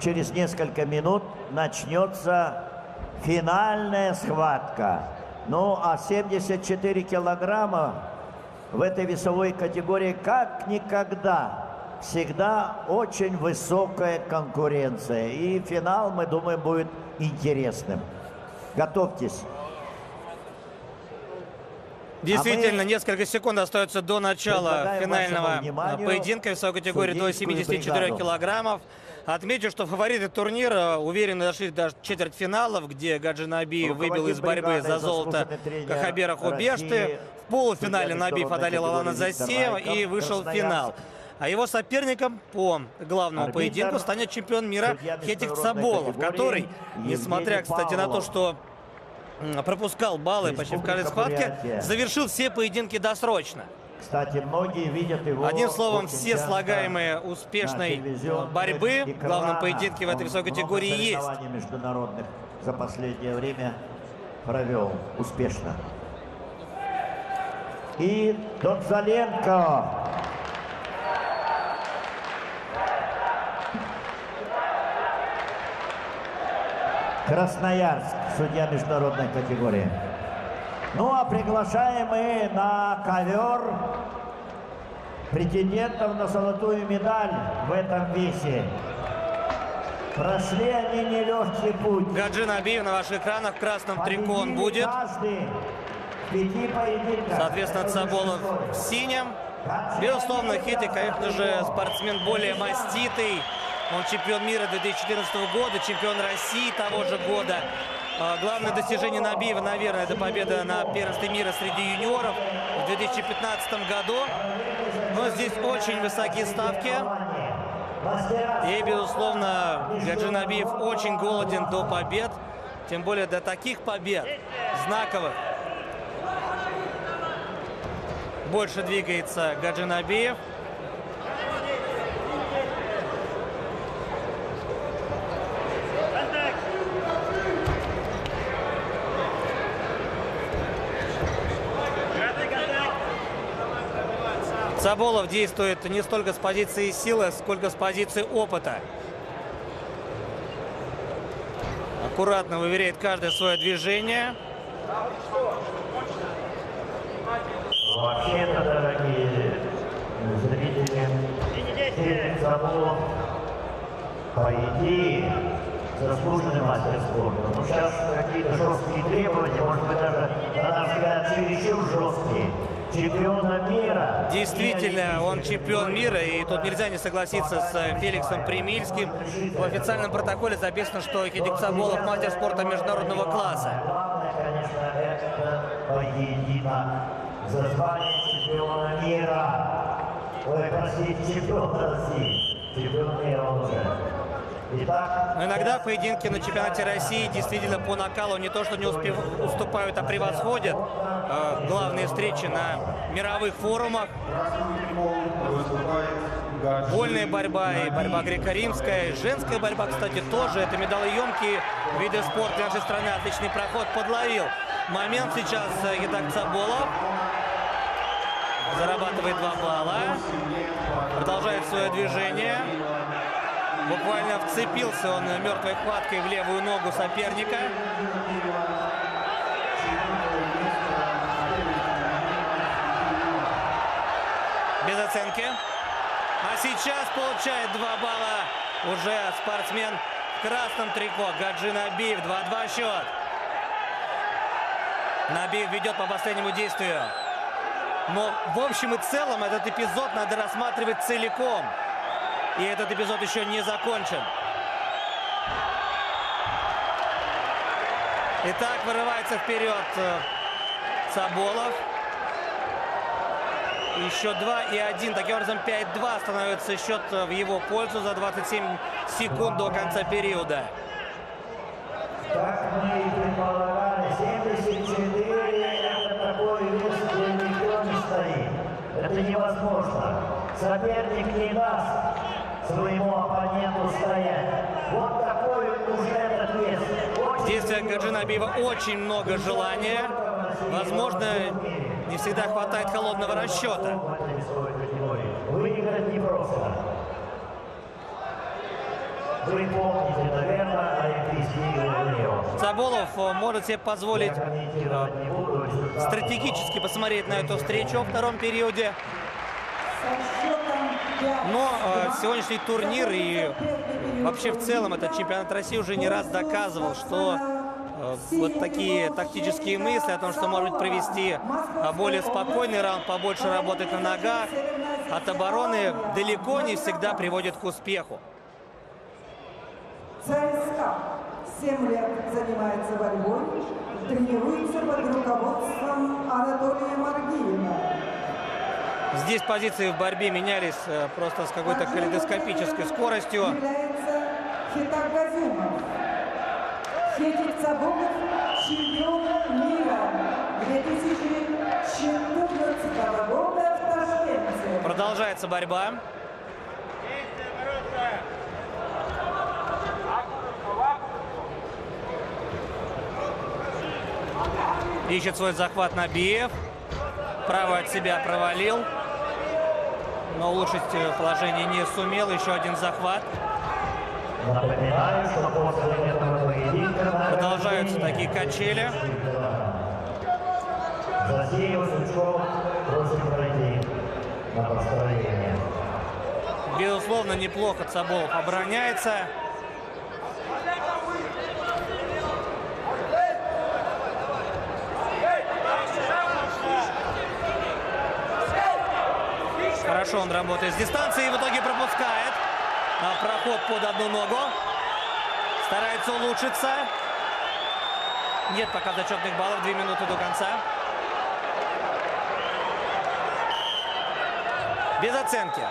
через несколько минут начнется финальная схватка. Ну, а 74 килограмма в этой весовой категории как никогда всегда очень высокая конкуренция. И финал, мы думаем, будет интересным. Готовьтесь. Действительно, несколько секунд остается до начала финального поединка в весовой категории до 74 килограммов. Отмечу, что фавориты турнира уверенно дошли до четвертьфиналов, где Гаджи Набиев выбил из борьбы за золото Кахабера Хубешты. В полуфинале Набиев одолел Алана Засеева и вышел в финал. А его соперником по главному поединку станет чемпион мира Хетик Цаболов, который, несмотря, кстати, на то, что пропускал баллы почти в каждой схватке, завершил все поединки досрочно. Кстати, многие видят его. Одним словом, все слагаемые успешной борьбы в главном поединке в этой весовой категории есть. Международных за последнее время провел успешно. И Донзаленко. Красноярск, судья международной категории. Ну а приглашаем мы на ковер претендентов на золотую медаль в этом весе. Прошли они нелегкий путь. Гаджи Набиев на ваших экранах в красном трико он будет. Соответственно, Цаболов в синем. Безусловно, Хетик, конечно же, спортсмен более маститый. Он чемпион мира 2014 года, чемпион России того же года. Главное достижение Набиева, наверное, это победа на первенстве мира среди юниоров в 2015 году. Но здесь очень высокие ставки. И, безусловно, Гаджи Набиев очень голоден до побед. Тем более до таких побед, знаковых. Больше двигается Гаджи Набиев. Цаболов действует не столько с позиции силы, сколько с позиции опыта. Аккуратно выверяет каждое свое движение. Вообще-то, дорогие зрители, Хетик Цаболов, по идее, заслуженный мастер спорта. Но сейчас какие-то жесткие требования, может быть, даже, на наш взгляд, чересчур жесткие. Чемпиона мира. Действительно, он чемпион мира, и тут нельзя не согласиться с Феликсом Примильским. В официальном протоколе записано, что Хетик Цаболов мастер спорта международного класса. Главное, конечно, это поединок за звание чемпиона мира. Ой, простите, чемпиона России. Чемпион мира он уже. Итак, но иногда поединки на чемпионате России действительно по накалу не то что не уступают, а превосходят главные встречи на мировых форумах. Вольная борьба и борьба греко-римская. Женская борьба, кстати, тоже. Это медалоемкие виды спорта нашей страны. Отличный проход подловил. Момент сейчас Хетик Цаболов. Зарабатывает 2 балла. Продолжает свое движение. Буквально вцепился он мертвой хваткой в левую ногу соперника. Без оценки. А сейчас получает 2 балла уже спортсмен в красном трико. Гаджи Набиев. 2-2 счет. Набиев ведет по последнему действию. Но в общем и целом этот эпизод надо рассматривать целиком. И этот эпизод еще не закончен. Итак, вырывается вперед Цаболов. Еще 2 и 1. Таким образом, 5-2 становится счет в его пользу за 27 секунд до конца периода. как мы и предполагали, 74 это такой вес, где никто не стоит. Это невозможно. Соперник не даст своему оппоненту стоять. Вот такой уже этот вес. В действиях Гаджи Набиева очень много желания. Возможно, не всегда хватает холодного расчета. Выиграть непросто. Вы помните, наверное, Олимпийские игры в Рио. Цаболов может себе позволить стратегически посмотреть на эту встречу во втором периоде. Но сегодняшний турнир и вообще в целом этот чемпионат России уже не раз доказывал, что вот такие тактические мысли о том, что может быть провести более спокойный раунд, побольше работать на ногах, от обороны далеко не всегда приводит к успеху. ЦСКА 7 лет занимается борьбой, тренируется под руководством Анатолия Маргиева. Здесь позиции в борьбе менялись просто с какой-то калейдоскопической скоростью. Является Хитак Газюмов. Хетик Цаболов, чемпион мира 2014 года в Ташкенте. Продолжается борьба. Ищет свой захват Набиев. Правый от себя провалил. Но улучшить положение не сумел. Еще один захват. Напоминаю, что после этого поединка Продолжаются такие качели. Засеял Сучков просит пройти на построение. Безусловно, неплохо Цаболов обороняется. Хорошо он работает с дистанции и в итоге пропускает проход под одну ногу. Старается улучшиться. Нет пока зачетных баллов, 2 минуты до конца. Без оценки.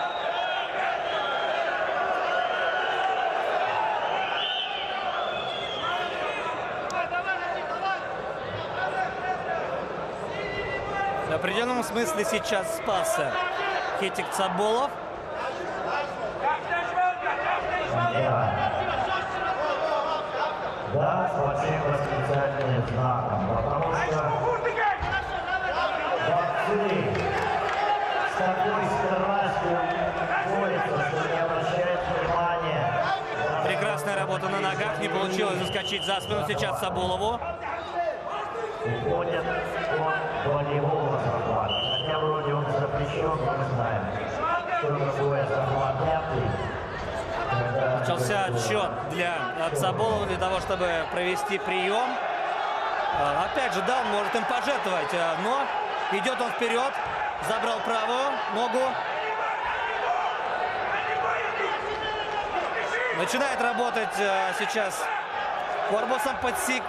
В определенном смысле сейчас спасся Хетик Цаболов. Да, с большим восклицательным знаком, потому что борцы с такой страстью борются, что не обращают внимания. Прекрасная работа на ногах. Не получилось заскочить за спину сейчас Цаболову. Уходят от болевого захвата. Хотя вроде он запрещен, но мы знаем, что такое захват пятый. Начался отсчет для Цаболова для того, чтобы провести прием. Опять же, да, он может им пожертвовать, но идет он вперед, забрал правую ногу. Начинает работать сейчас корпусом,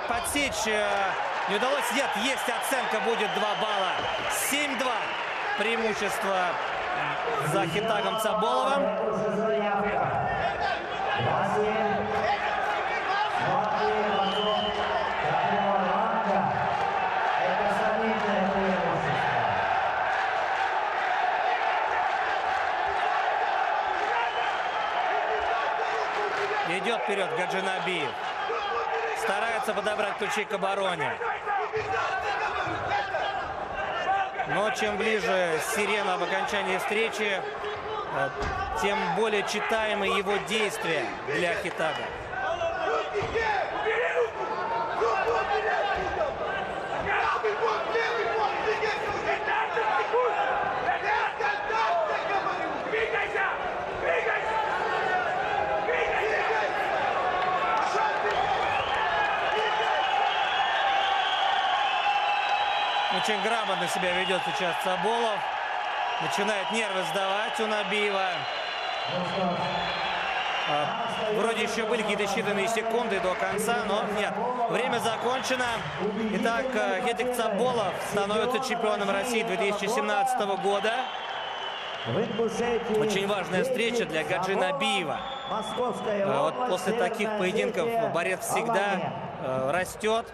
подсечь не удалось. Нет, есть оценка, будет 2 балла. 7-2 преимущество за Хитагом Цаболовым. Идет вперед Гаджинабиев. Старается подобрать ключи к обороне. Но чем ближе сирена об окончании встречи, тем более читаемы его действия для Хитага. Очень грамотно себя ведет сейчас Цаболов. Начинает нервы сдавать у Набиева. Вроде еще были какие-то считанные секунды до конца, но нет. Время закончено. Итак, Хетик Цаболов становится чемпионом России 2017 года. Очень важная встреча для Гаджинабиева. Вот после таких поединков борец всегда растет.